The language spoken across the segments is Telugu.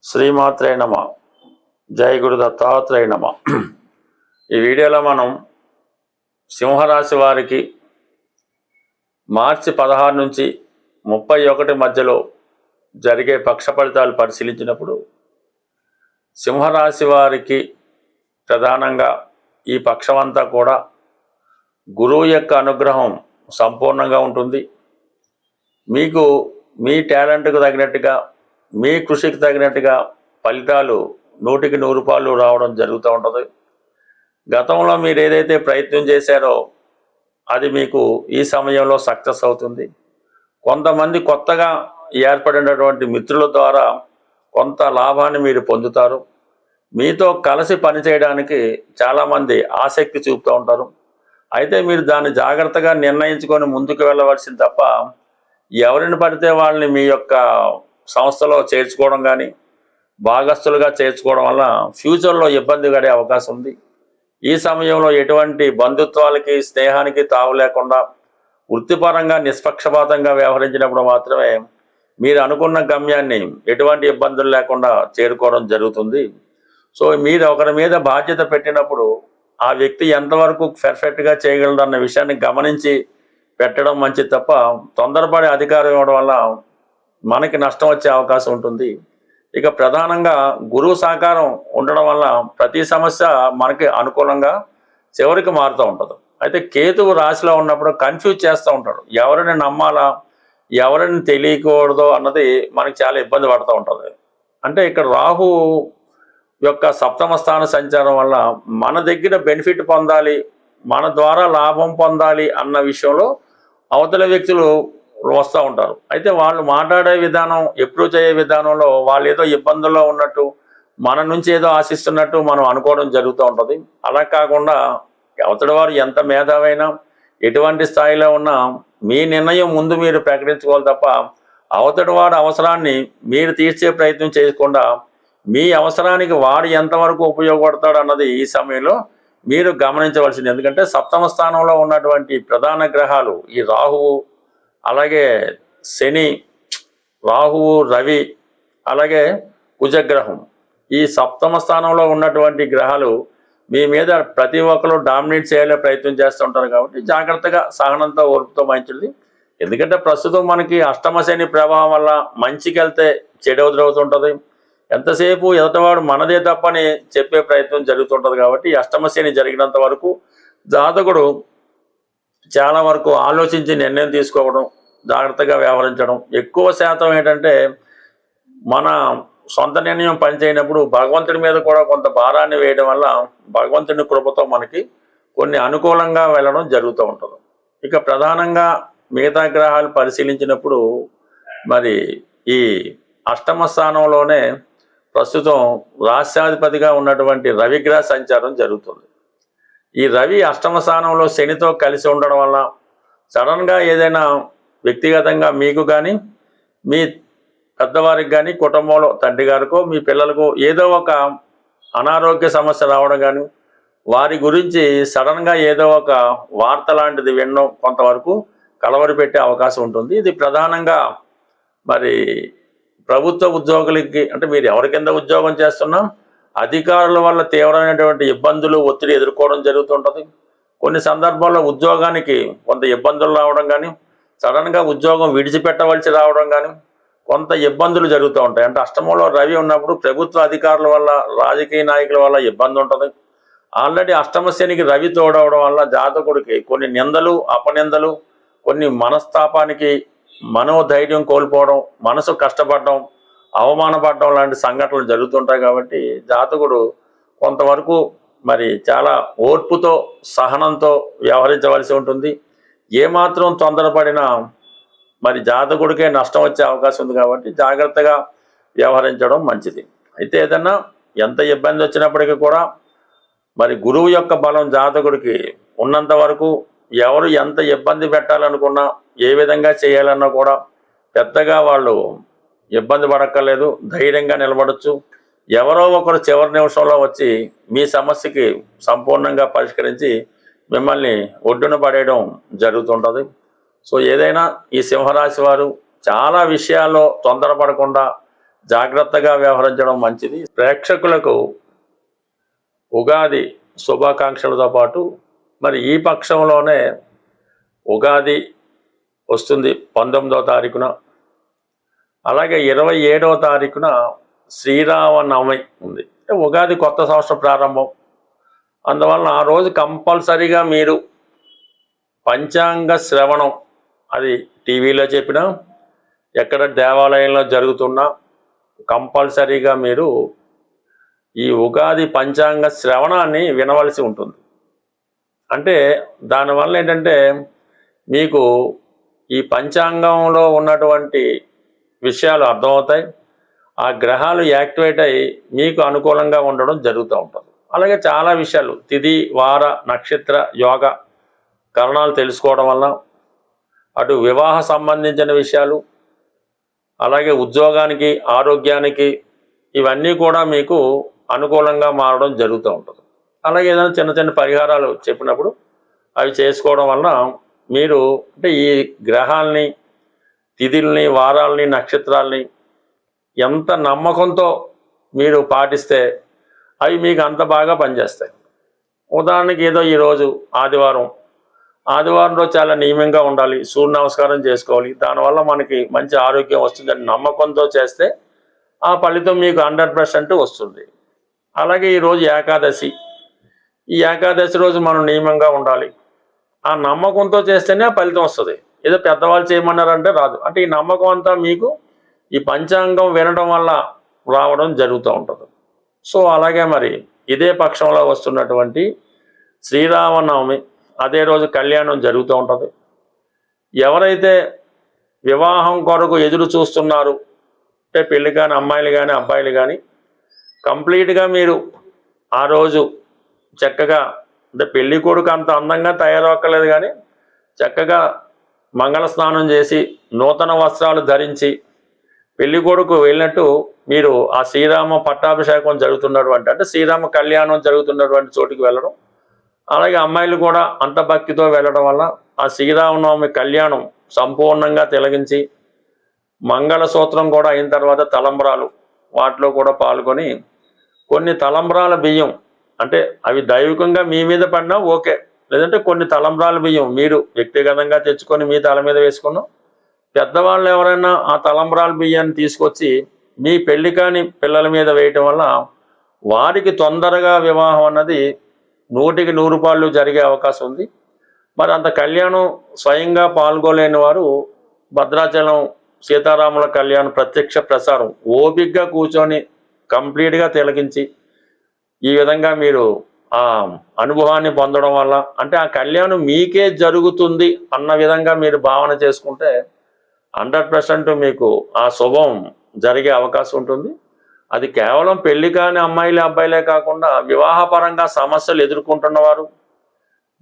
శ్రీమాత్రే నమ. జై గురు దత్తాత్రేయ నమ. ఈ వీడియోలో మనం సింహరాశి వారికి మార్చి 16 నుంచి 31 మధ్యలో జరిగే పక్ష ఫలితాలు పరిశీలించినప్పుడు సింహరాశి వారికి ప్రధానంగా ఈ పక్షమంతా కూడా గురువు యొక్క అనుగ్రహం సంపూర్ణంగా ఉంటుంది. మీకు మీ టాలెంట్కు తగినట్టుగా మీ కృషికి తగినట్టుగా ఫలితాలు 100కి 100 రూపాయలు రావడం జరుగుతూ ఉంటుంది. గతంలో మీరు ఏదైతే ప్రయత్నం చేశారో అది మీకు ఈ సమయంలో సక్సెస్ అవుతుంది. కొంతమంది కొత్తగా ఏర్పడినటువంటి మిత్రుల ద్వారా కొంత లాభాన్ని మీరు పొందుతారు. మీతో కలిసి పనిచేయడానికి చాలామంది ఆసక్తి చూపుతూ ఉంటారు. అయితే మీరు దాన్ని జాగ్రత్తగా నిర్ణయించుకొని ముందుకు వెళ్ళవలసింది తప్ప ఎవరిని పడితే వాళ్ళని మీ యొక్క సంస్థలో చేర్చుకోవడం కానీ భాగస్తులుగా చేర్చుకోవడం వల్ల ఫ్యూచర్లో ఇబ్బంది పడే అవకాశం ఉంది. ఈ సమయంలో ఎటువంటి బంధుత్వాలకి స్నేహానికి తావు లేకుండా వృత్తిపరంగా నిష్పక్షపాతంగా వ్యవహరించినప్పుడు మాత్రమే మీరు అనుకున్న గమ్యాన్ని ఎటువంటి ఇబ్బందులు లేకుండా చేరుకోవడం జరుగుతుంది. సో మీరు ఒకరి మీద బాధ్యత పెట్టినప్పుడు ఆ వ్యక్తి ఎంతవరకు పర్ఫెక్ట్గా చేయగలదన్న విషయాన్ని గమనించి పెట్టడం మంచిది తప్ప తొందరపడి అధికారం ఇవ్వడం వల్ల మనకి నష్టం వచ్చే అవకాశం ఉంటుంది. ఇక ప్రధానంగా గురువు సహకారం ఉండడం వల్ల ప్రతి సమస్య మనకి అనుకూలంగా చివరికి మారుతూ ఉంటుంది. అయితే కేతువు రాశిలో ఉన్నప్పుడు కన్ఫ్యూజ్ చేస్తూ ఉంటాడు. ఎవరిని నమ్మాలా ఎవరిని తెలియకూడదు అన్నది మనకి చాలా ఇబ్బంది పడుతూ ఉంటుంది. అంటే ఇక్కడ రాహు యొక్క సప్తమ స్థాన సంచారం వల్ల మన దగ్గర బెనిఫిట్ పొందాలి, మన ద్వారా లాభం పొందాలి అన్న విషయంలో అవతల వ్యక్తులు వస్తూ ఉంటారు. అయితే వాళ్ళు మాట్లాడే విధానం అప్రోచ్ అయ్యే విధానంలో వాళ్ళు ఏదో ఇబ్బందుల్లో ఉన్నట్టు మన నుంచి ఏదో ఆశిస్తున్నట్టు మనం అనుకోవడం జరుగుతూ ఉంటుంది. అలా కాకుండా అవతడి వారు ఎంత మేధావైనా ఎటువంటి స్థాయిలో ఉన్నా మీ నిర్ణయం ముందు మీరు ప్రకటించుకోవాలి తప్ప అవతడి వారి అవసరాన్ని మీరు తీర్చే ప్రయత్నం చేయకుండా మీ అవసరానికి వాడు ఎంతవరకు ఉపయోగపడతాడు అన్నది ఈ సమయంలో మీరు గమనించవలసింది. ఎందుకంటే సప్తమ స్థానంలో ఉన్నటువంటి ప్రధాన గ్రహాలు ఈ రాహువు, అలాగే శని, రాహువు, రవి, అలాగే కుజగ్రహం, ఈ సప్తమ స్థానంలో ఉన్నటువంటి గ్రహాలు మీ మీద ప్రతి ఒక్కరు డామినేట్ చేయాలనే ప్రయత్నం చేస్తుంటారు. కాబట్టి జాగ్రత్తగా సహనంతో ఓర్పుతో మంచిది. ఎందుకంటే ప్రస్తుతం మనకి అష్టమ శని ప్రభావం వల్ల మంచికి వెళ్తే చెడు ఎదురవుతుంటుంది. ఎంతసేపు ఎదటవాడు మనదే తప్పని చెప్పే ప్రయత్నం జరుగుతుంటుంది. కాబట్టి అష్టమ శని జరిగినంత వరకు జాతకుడు చాలా వరకు ఆలోచించి నిర్ణయం తీసుకోవడం, జాగ్రత్తగా వ్యవహరించడం. ఎక్కువ శాతం ఏంటంటే మన సొంత నిర్ణయం పనిచేయనప్పుడు భగవంతుడి మీద కూడా కొంత భారాన్ని వేయడం వల్ల భగవంతుని కృపతో మనకి కొన్ని అనుకూలంగా వెళ్ళడం జరుగుతూ ఉంటుంది. ఇక ప్రధానంగా మిగతా గ్రహాలు పరిశీలించినప్పుడు మరి ఈ అష్టమ స్థానంలోనే ప్రస్తుతం రాష్ట్రాధిపతిగా ఉన్నటువంటి రవిగ్రహ సంచారం జరుగుతుంది. ఈ రవి అష్టమ స్థానంలో శనితో కలిసి ఉండడం వల్ల సడన్గా ఏదైనా వ్యక్తిగతంగా మీకు కానీ మీ పెద్దవారికి కానీ కుటుంబంలో తండ్రి గారికో మీ పిల్లలకు ఏదో ఒక అనారోగ్య సమస్య రావడం కానీ వారి గురించి సడన్గా ఏదో ఒక వార్త లాంటిది వినడం కొంతవరకు కలవరి పెట్టే అవకాశం ఉంటుంది. ఇది ప్రధానంగా మరి ప్రభుత్వ ఉద్యోగులకి, అంటే మీరు ఎవరి కింద ఉద్యోగం చేస్తున్నా అధికారుల వల్ల తీవ్రమైనటువంటి ఇబ్బందులు, ఒత్తిడి ఎదుర్కోవడం జరుగుతుంటుంది. కొన్ని సందర్భాల్లో ఉద్యోగానికి కొంత ఇబ్బందులు రావడం కానీ సడన్గా ఉద్యోగం విడిచిపెట్టవలసి రావడం కానీ కొంత ఇబ్బందులు జరుగుతూ ఉంటాయి. అంటే అష్టమంలో రవి ఉన్నప్పుడు ప్రభుత్వ అధికారుల వల్ల, రాజకీయ నాయకుల వల్ల ఇబ్బంది ఉంటుంది. ఆల్రెడీ అష్టమ శనికి రవి తోడవడం వల్ల జాతకుడికి కొన్ని నిందలు, అపనిందలు, కొన్ని మనస్తాపానికి మనోధైర్యం కోల్పోవడం, మనసు కష్టపడడం, అవమానపడడం లాంటి సంఘటనలు జరుగుతుంటాయి. కాబట్టి జాతకుడు కొంతవరకు మరి చాలా ఓర్పుతో సహనంతో వ్యవహరించవలసి ఉంటుంది. ఏమాత్రం తొందరపడినా మరి జాతకుడికే నష్టం వచ్చే అవకాశం ఉంది. కాబట్టి జాగ్రత్తగా వ్యవహరించడం మంచిది. అయితే ఏదన్నా ఎంత ఇబ్బంది వచ్చినప్పటికీ కూడా మరి గురువు యొక్క బలం జాతకుడికి ఉన్నంత వరకు ఎవరు ఎంత ఇబ్బంది పెట్టాలనుకున్నా ఏ విధంగా చేయాలన్నా కూడా పెద్దగా వాళ్ళు ఇబ్బంది పడక్కర్లేదు, ధైర్యంగా నిలబడచ్చు. ఎవరో ఒకరు చివరి నిమిషంలో వచ్చి మీ సమస్యకి సంపూర్ణంగా పరిష్కరించి మిమ్మల్ని ఒడ్డున పడేయడం జరుగుతుంటుంది. సో ఏదైనా ఈ సింహరాశి వారు చాలా విషయాల్లో తొందరపడకుండా జాగ్రత్తగా వ్యవహరించడం మంచిది. ప్రేక్షకులకు ఉగాది శుభాకాంక్షలతో పాటు మరి ఈ పక్షంలోనే ఉగాది వస్తుంది 19వ తారీఖున, అలాగే 27వ తారీఖున శ్రీరామనవమి ఉంది. ఉగాది కొత్త సంవత్సరం ప్రారంభం. అందువలన ఆ రోజు కంపల్సరీగా మీరు పంచాంగ శ్రవణం, అది టీవీలో చెప్పినా ఎక్కడ దేవాలయంలో జరుగుతున్నా కంపల్సరీగా మీరు ఈ ఉగాది పంచాంగ శ్రవణాన్ని వినవలసి ఉంటుంది. అంటే దానివల్ల ఏంటంటే మీకు ఈ పంచాంగంలో ఉన్నటువంటి విషయాలు అర్థమవుతాయి. ఆ గ్రహాలు యాక్టివేట్ అయ్యి మీకు అనుకూలంగా ఉండడం జరుగుతూ ఉంటుంది. అలాగే చాలా విషయాలు తిథి వార నక్షత్ర యోగ కరణాలు తెలుసుకోవడం వల్ల అటు వివాహ సంబంధించిన విషయాలు, అలాగే ఉద్యోగానికి ఆరోగ్యానికి ఇవన్నీ కూడా మీకు అనుకూలంగా మారడం జరుగుతూ ఉంటుంది. అలాగే ఏదైనా చిన్న చిన్న పరిహారాలు చెప్పినప్పుడు అవి చేసుకోవడం వల్ల మీరు అంటే ఈ గ్రహాలని తిథుల్ని వారాలని నక్షత్రాలని ఎంత నమ్మకంతో మీరు పాటిస్తే అవి మీకు అంత బాగా పనిచేస్తాయి. ఉదాహరణకి ఏదో ఈరోజు ఆదివారం రోజు చాలా నియమంగా ఉండాలి, సూర్య నమస్కారం చేసుకోవాలి, దానివల్ల మనకి మంచి ఆరోగ్యం వస్తుందని నమ్మకంతో చేస్తే ఆ ఫలితం మీకు 100% వస్తుంది. అలాగే ఈరోజు ఏకాదశి, ఈ ఏకాదశి రోజు మనం నియమంగా ఉండాలి, ఆ నమ్మకంతో చేస్తేనే ఆ ఫలితం వస్తుంది. ఏదో పెద్దవాళ్ళు చేయమన్నారంటే రాదు. అంటే ఈ నమ్మకం అంతా మీకు ఈ పంచాంగం వినడం వల్ల రావడం జరుగుతూ ఉంటుంది. సో అలాగే మరి ఇదే పక్షంలో వస్తున్నటువంటి శ్రీరామనవమి, అదే రోజు కళ్యాణం జరుగుతూ ఉంటుంది. ఎవరైతే వివాహం కొరకు ఎదురు చూస్తున్నారు అంటే పెళ్లి కాని అమ్మాయిలు కానీ అబ్బాయిలు కానీ కంప్లీట్గా మీరు ఆ రోజు చక్కగా అంటే పెళ్లి కొడుకు అంత అందంగా తయారవక్కర్లేదు కానీ చక్కగా మంగళ స్నానం చేసి నూతన వస్త్రాలు ధరించి పెళ్లి కొడుకు వెళ్ళినట్టు మీరు ఆ శ్రీరామ పట్టాభిషేకం జరుగుతున్నటువంటి అంటే శ్రీరామ కళ్యాణం జరుగుతున్నటువంటి చోటుకి వెళ్ళడం, అలాగే అమ్మాయిలు కూడా అంత భక్తితో వెళ్ళడం వల్ల ఆ శ్రీరామనవమి కళ్యాణం సంపూర్ణంగా తిలగించి మంగళసూత్రం కూడా అయిన తర్వాత తలంబ్రాలు వాటిలో కూడా పాల్గొని కొన్ని తలంబ్రాల బియ్యం అంటే అవి దైవికంగా మీ మీద పడినా ఓకే, లేదంటే కొన్ని తలంబ్రాల బియ్యం మీరు వ్యక్తిగతంగా తెచ్చుకొని మీ తల మీద వేసుకున్నాం. పెద్దవాళ్ళు ఎవరైనా ఆ తలంబ్రాల బియ్యాన్ని తీసుకొచ్చి మీ పెళ్లి కాని పిల్లల మీద వేయటం వల్ల వారికి తొందరగా వివాహం అన్నది 100కి 100 జరిగే అవకాశం ఉంది. మరి అంత కళ్యాణం స్వయంగా పాల్గొలేని వారు భద్రాచలం సీతారాముల కళ్యాణం ప్రత్యక్ష ప్రసారం ఓపికగా కూర్చొని కంప్లీట్గా తిలకించి ఈ విధంగా మీరు ఆ అనుభవాన్ని పొందడం వల్ల అంటే ఆ కళ్యాణం మీకే జరుగుతుంది అన్న విధంగా మీరు భావన చేసుకుంటే 100% మీకు ఆ శుభం జరిగే అవకాశం ఉంటుంది. అది కేవలం పెళ్లి కాని అమ్మాయిలే అబ్బాయిలే కాకుండా వివాహపరంగా సమస్యలు ఎదుర్కొంటున్నవారు,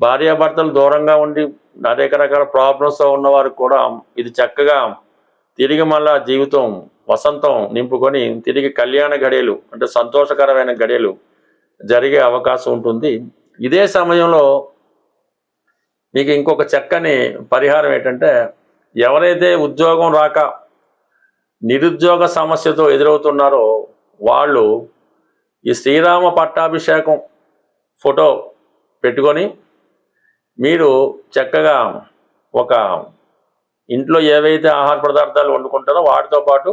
భార్యాభర్తలు దూరంగా ఉండి అనేక రకాల ప్రాబ్లమ్స్తో ఉన్నవారు కూడా ఇది చక్కగా తిరిగి మళ్ళా జీవితం వసంతం నింపుకొని తిరిగి కళ్యాణ గడియలు అంటే సంతోషకరమైన గడియలు జరిగే అవకాశం ఉంటుంది. ఇదే సమయంలో మీకు ఇంకొక చక్కని పరిహారం ఏంటంటే ఎవరైతే ఉద్యోగం రాక నిరుద్యోగ సమస్యతో ఎదురవుతున్నారో వాళ్ళు ఈ శ్రీరామ పట్టాభిషేకం ఫోటో పెట్టుకొని మీరు చక్కగా ఒక ఇంట్లో ఏవైతే ఆహార పదార్థాలు వండుకుంటారో వాటితో పాటు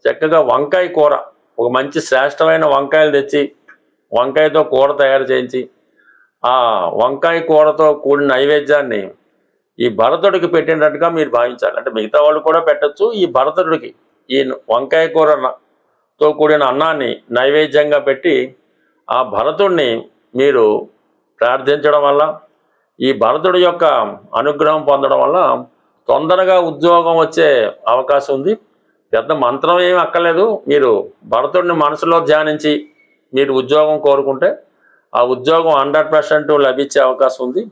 చక్కగా వంకాయ కూర, ఒక మంచి శ్రేష్టమైన వంకాయలు తెచ్చి వంకాయతో కూర తయారు చేయించి ఆ వంకాయ కూరతో కూడిన నైవేద్యాన్ని ఈ భరతుడికి పెట్టినట్టుగా మీరు భావించాలి. అంటే మిగతా వాళ్ళు కూడా పెట్టచ్చు, ఈ భరతుడికి ఈ వంకాయ కూరతో కూడిన అన్నాన్ని నైవేద్యంగా పెట్టి ఆ భరతుడిని మీరు ప్రార్థించడం వల్ల ఈ భరతుడి యొక్క అనుగ్రహం పొందడం వల్ల తొందరగా ఉద్యోగం వచ్చే అవకాశం ఉంది. పెద్ద మంత్రం ఏమి అక్కర్లేదు, మీరు భరతుడిని మనసులో ధ్యానించి మీరు ఉద్యోగం కోరుకుంటే ఆ ఉద్యోగం 100% లభించే అవకాశం ఉంది.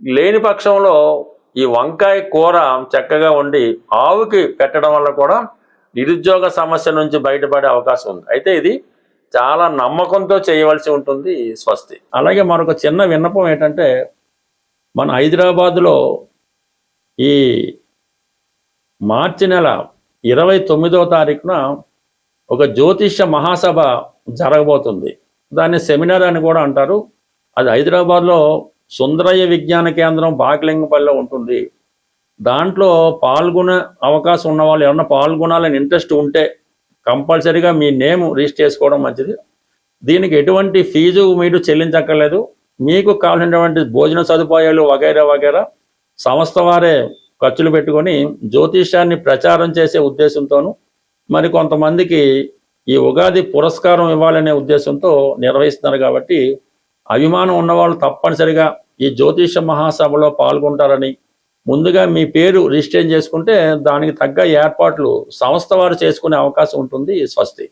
లేని పక్షంలో ఈ వంకాయ కూర చక్కగా వండి ఆవుకి పెట్టడం వల్ల కూడా నిరుద్యోగ సమస్య నుంచి బయటపడే అవకాశం ఉంది. అయితే ఇది చాలా నమ్మకంతో చేయవలసి ఉంటుంది. స్వస్తి. అలాగే మరొక చిన్న విన్నపం ఏంటంటే మన హైదరాబాదులో ఈ మార్చి నెల 29వ తారీఖున ఒక జ్యోతిష్య మహాసభ జరగబోతుంది. దాన్ని సెమినార్ అని కూడా అంటారు. అది హైదరాబాద్లో సుందరయ్య విజ్ఞాన కేంద్రం బాకలింగపల్లిలో ఉంటుంది. దాంట్లో పాల్గొనే అవకాశం ఉన్న వాళ్ళు ఎవరన్నా పాల్గొనాలని ఇంట్రెస్ట్ ఉంటే కంపల్సరీగా మీ నేమ్ రిజిస్టర్ చేసుకోవడం మంచిది. దీనికి ఎటువంటి ఫీజు మీరు చెల్లించక్కర్లేదు. మీకు కావాల్సినటువంటి భోజన సదుపాయాలు వగైరా వగైరా సంస్థ వారే ఖర్చులు పెట్టుకొని జ్యోతిష్యాన్ని ప్రచారం చేసే ఉద్దేశంతోనూ మరి కొంతమందికి ఈ ఉగాది పురస్కారం ఇవ్వాలనే ఉద్దేశంతో నిర్వహిస్తున్నారు. కాబట్టి అభిమానం ఉన్నవాళ్ళు తప్పనిసరిగా ఈ జ్యోతిష మహాసభలో పాల్గొంటారని ముందుగా మీ పేరు రిజిస్టర్ చేసుకుంటే దానికి తగ్గ ఏర్పాట్లు సంస్థ వారు చేసుకునే అవకాశం ఉంటుంది. స్వస్తి.